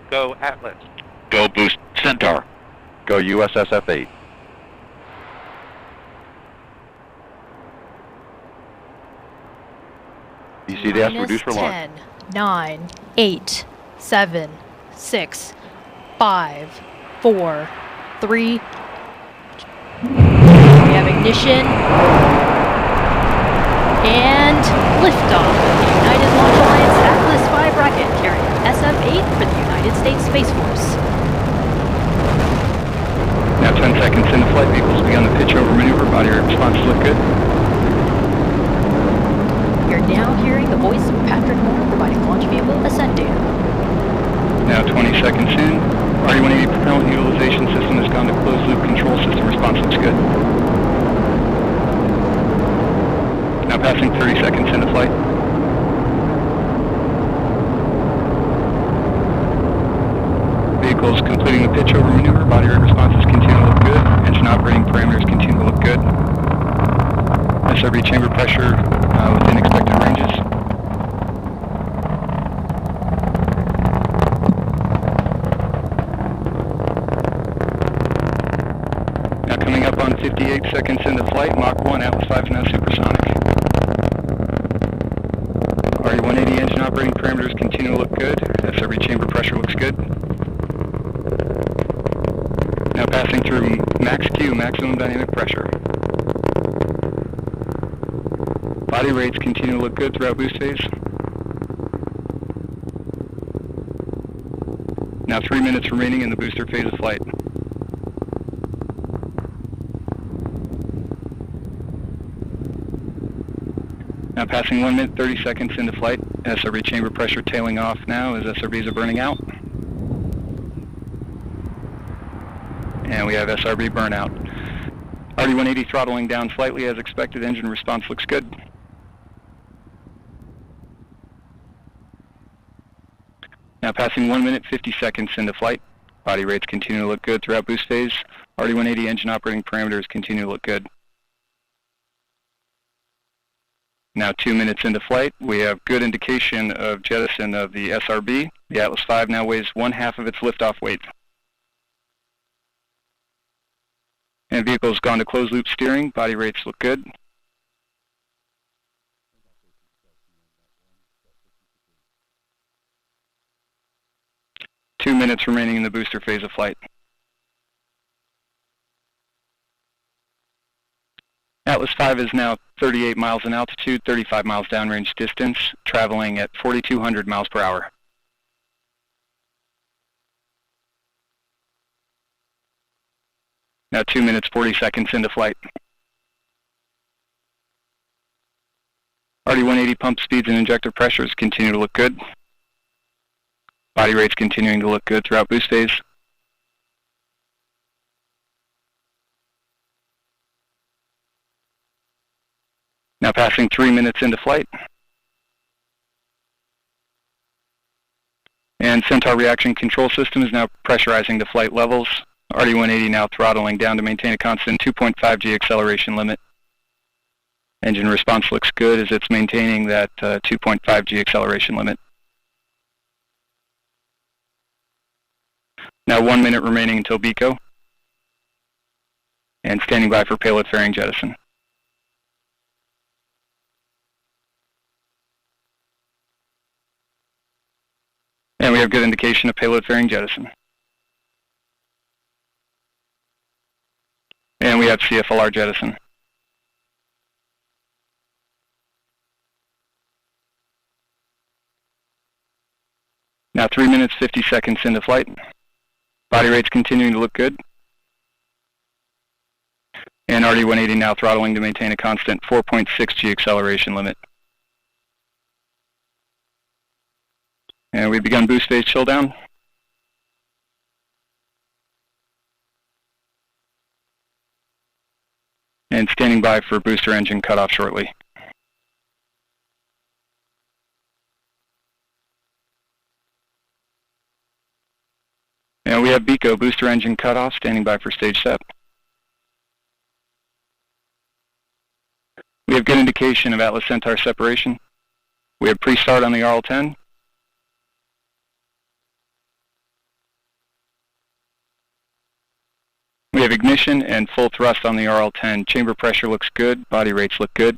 Go Atlas. Go boost Centaur. Go USSF-8. ECDS reduced for launch. 10, 9, 8, 7, 6, 5, 4, 3. We have ignition and liftoff of the United Launch Alliance Atlas V rocket carrying SF-8 for the United States Space Force. Now 10 seconds into flight, vehicles begun the pitch over maneuver, body rate response look good. You're now hearing the voice of Patrick Moore providing launch vehicle ascent data. Now 20 seconds in, RD-180 propellant utilization system has gone to closed loop control system response looks good. Now passing 30 seconds into flight. Vehicles completing the pitch over maneuver, body rate responses continue to look good, engine operating parameters continue to look good. SRB chamber pressure within expected ranges. Now coming up on 58 seconds into flight, Mach 1, Atlas V is now supersonic. RD-180 engine operating parameters continue to look good. SRB chamber pressure looks good. Now passing through max Q, maximum dynamic pressure. Body rates continue to look good throughout boost phase. Now 3 minutes remaining in the booster phase of flight. Now passing 1 minute 30 seconds into flight. SRB chamber pressure tailing off now as SRBs are burning out. And we have SRB burnout. RD-180 throttling down slightly as expected. Engine response looks good. Now passing 1 minute 50 seconds into flight. Body rates continue to look good throughout boost phase. RD-180 engine operating parameters continue to look good. Now 2 minutes into flight, we have good indication of jettison of the SRB. The Atlas V now weighs 1/2 of its liftoff weight. And vehicle's gone to closed loop steering. Body rates look good. Two minutes remaining in the booster phase of flight. Atlas V is now 38 miles in altitude, 35 miles downrange distance, traveling at 4,200 miles per hour. Now 2 minutes 40 seconds into flight. RD-180 pump speeds and injector pressures continue to look good. Body rates continuing to look good throughout boost phase. Now passing 3 minutes into flight. And Centaur reaction control system is now pressurizing the flight levels. RD-180 now throttling down to maintain a constant 2.5 G acceleration limit. Engine response looks good as it's maintaining that 2.5 G acceleration limit. Now 1 minute remaining until BECO. And standing by for payload fairing jettison. And we have good indication of payload fairing jettison. And we have CFLR jettison. Now 3 minutes 50 seconds into flight. Body rates continuing to look good. And RD-180 now throttling to maintain a constant 4.6 G acceleration limit. And we've begun boost phase chill down. And standing by for booster engine cutoff shortly. And we have BECO, booster engine cutoff, standing by for stage SEP. We have good indication of Atlas Centaur separation. We have pre-start on the RL-10. We have ignition and full thrust on the RL-10. Chamber pressure looks good. Body rates look good.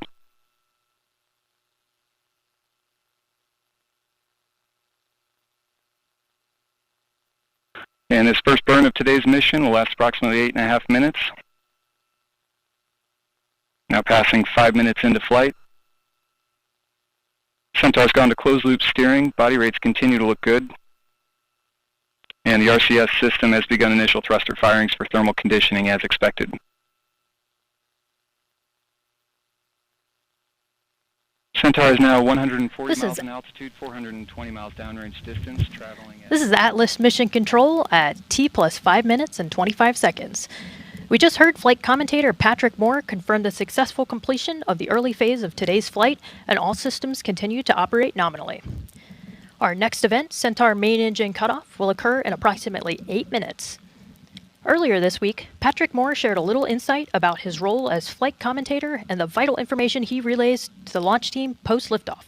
And this first burn of today's mission will last approximately 8.5 minutes. Now passing 5 minutes into flight. Centaur's gone to closed-loop steering. Body rates continue to look good. And the RCS system has begun initial thruster firings for thermal conditioning as expected. Centaur is now 140 miles in altitude, 420 miles downrange distance, traveling at... This is Atlas Mission Control at T plus 5 minutes and 25 seconds. We just heard flight commentator Patrick Moore confirm the successful completion of the early phase of today's flight, and all systems continue to operate nominally. Our next event, Centaur main engine cutoff, will occur in approximately 8 minutes. Earlier this week, Patrick Moore shared a little insight about his role as flight commentator and the vital information he relays to the launch team post-liftoff.